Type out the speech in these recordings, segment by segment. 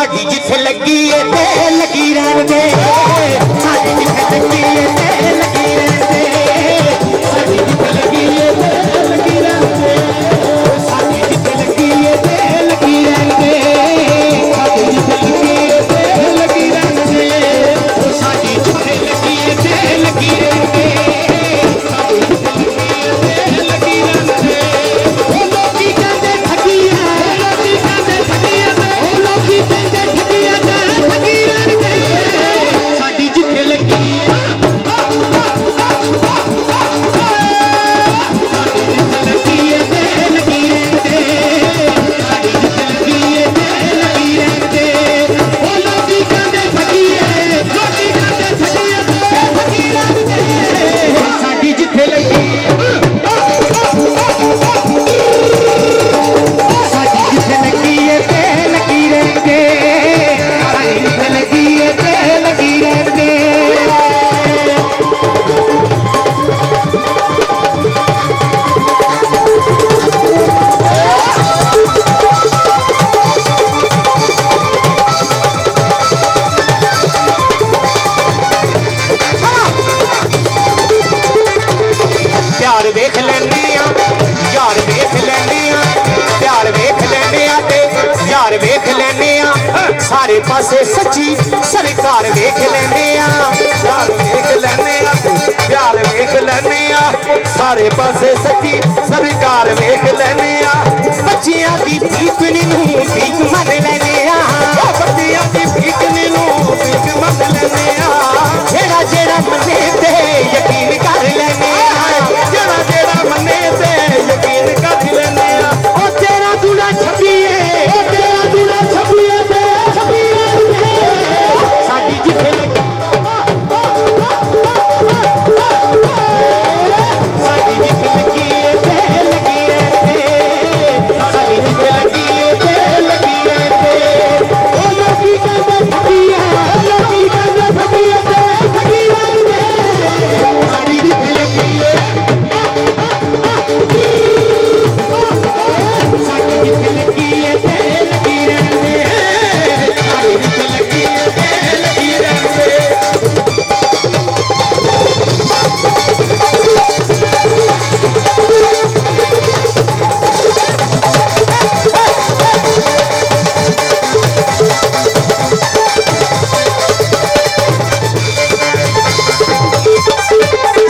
साडी जिथे लगी है ते लगी रहन दे साडी जिथे लगी है ते लगी रहन दे साडी जिथे लगी है ते लगी रहन दे साडी जिथे लगी है ते लगी रहन दे साडी जिथे लगी है ते लगी रहन दे साडी जिथे लगी है ते लगी रहन दे साडी जिथे लगी है ते लगी रहन दे ओ लोकी कहंदे ठगी है लोकी कहंदे ठगी है ओ लोकी कहंदे ठगी है ठगी रहन दे साडी जिथे लगी है सारे पासे सच्ची सरकार वेख लेने प्यार वेख लेने प्यार वेख लेने सारे पासे सच्ची सरकार वेख लेने बच्चियां दी भीखनी नूं भीख मन लेने बच्चियां दी भीखनी नूं भीख मन लेने जेड़ा जेड़ा मने ते यकीन कर लेने जेड़ा जेड़ा मने ते यकीन कर लेने ओ तेरा दूल्हा छपिए ओ तेरा दूल्हा छपिए जिथे लगी साडी जिथे लगी है ते लगी रहंदे साडी जिथे लगी है ते लगी रहंदे ओ लोकी कहंदे ठगी है लोकी कहंदे ठगी है ते ठगी रहंदे साडी जिथे लगी है साडी जिथे लगी है ते लगी रहंदे साडी जिथे लगी है ते लगी रहंदे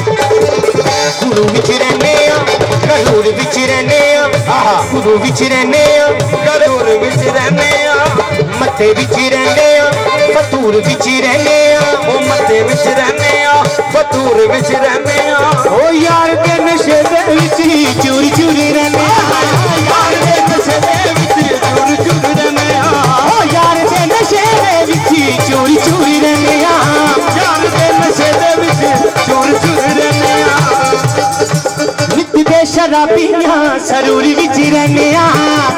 गुरु विच रहने करूर विच रहने गुरु विच रहने करूर विच रहने मत्थे विच रहने फतूर विच रहने ओ मत्थे विच रहने फतूर विच रहने ओ यार के नशे दे विच चोरी चोरी रहने यार के नशे दे विच चोरी चोरी रहने ओ यार के नशे दे विच चोरी चोरी रहने यार के नशे दे विच चोरी चोरी रहने नित दे शराबियां सरूरी विच रहने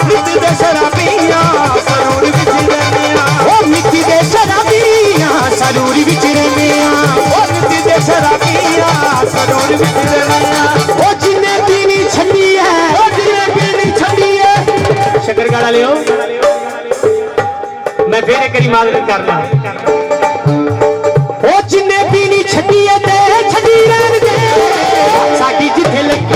नित दे शराबियां सरूरी विच रहने ओ नित दे शराबियां सरूरी विच रहने ओ नित दे शराबियां सरूरी विच रहने ओ जिन्ने पीनी छड्डी है ओ जिन्ने पीनी छड्डी है शक्करगाड़ा लियो मैं फिर एक बारी माजरत करना ओ जिन्ने पीनी छड्डी है ते छड्डी रहन दे साडी जिथे लगी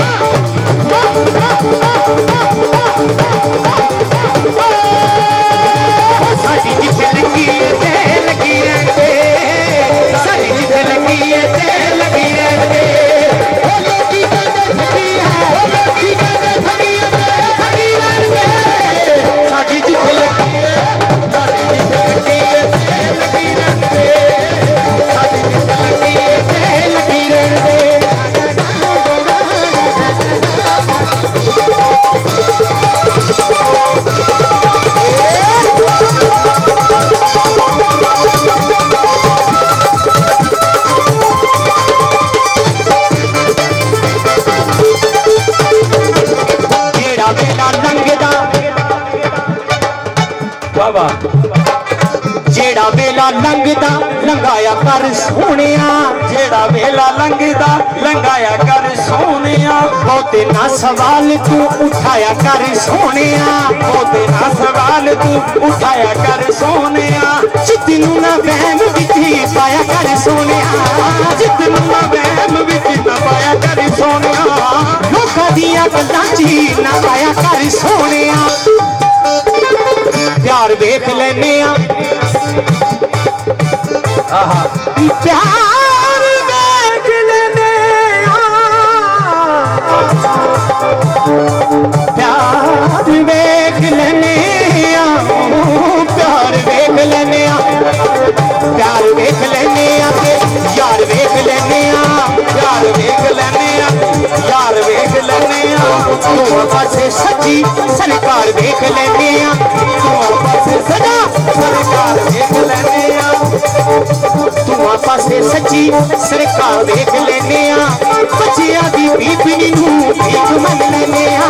साडी जिथे लगी है ते लगी रहन दे साडी जिथे लगी है ते लगी रहन दे ओ लोकी कहंदे ठगी है ओ लोकी कहंदे ठगी है ठगी रहन दे साडी जिथे लगी है साडी जिथे लगी है ते लगी रहन दे साडी जिथे लगी है ते ਜਿਹੜਾ ਵੇਲਾ ਲੰਘਦਾ ਲੰਘਾਇਆ ਕਰ ਸੋਹਣਿਆ ਜਿਹੜਾ ਵੇਲਾ ਲੰਘਦਾ ਲੰਘਾਇਆ ਕਰ ਸੋਹਣਿਆ ਬਹੁਤੇ ਨਾ ਸਵਾਲ ਤੂੰ ਉਠਾਇਆ ਕਰ ਸੋਹਣਿਆ ਬਹੁਤੇ ਨਾ ਸਵਾਲ ਤੂੰ ਉਠਾਇਆ ਕਰ ਸੋਹਣਿਆ ਜਿੱਤ ਨੂੰ ਨਾ ਵਹਿਮ ਵਿੱਚ ਹੀ ਪਾਇਆ ਕਰ ਸੋਹਣਿਆ ਜਿੱਤ ਨੂੰ ਨਾ ਵਹਿਮ ਵਿੱਚ ਨਾ ਪਾਇਆ ਕਰ ਸੋਹਣਿਆ ਲੋਕਾਂ ਦੀਆਂ ਗੱਲਾਂ 'ਚ ਹੀ ਨਾ ਪਾਇਆ ਕਰ ਸੋਹਣਿਆ ਪਿਆਰ ਵੇਖ ਲੈਨੇ ਆ ਆਹਾ ਪਿਆਰ ਵੇਖ ਲੈਨੇ ਆ ਪਿਆਰ ਵੇਖ ਲੈਨੇ ਆ ਪਿਆਰ ਵੇਖ ਲੈਨੇ ਆ ਪਿਆਰ ਵੇਖ ਲੈਨੇ ਆ ਤੇ ਯਾਰ ਵੇਖ ਲੈਨੇ ਆ ਯਾਰ ਵੇਖ ਲੈਨੇ ਆ ਯਾਰ ਵੇਖ ਲੈਨੇ ਆ ਤੂੰ ਪਾਸੇ ਸੱਚੀ ਸਰਕਾਰ ਵੇਖ ਲੈਨੇ ਆ ਤੂੰ ਪਾਸੇ ਸਦਾ ਸਰਕਾਰ ਵੇਖ ਲੈਨੇ ਆ ਤੂੰ ਪਾਸੇ ਸੱਚੀ ਸਰਕਾਰ ਵੇਖ ਲੈਨੇ ਆ ਬੱਚਿਆਂ ਦੀ ਬੀਬੀ ਨੂੰ ਭੀਖ ਮੰਗ ਲੈਨੇ ਆ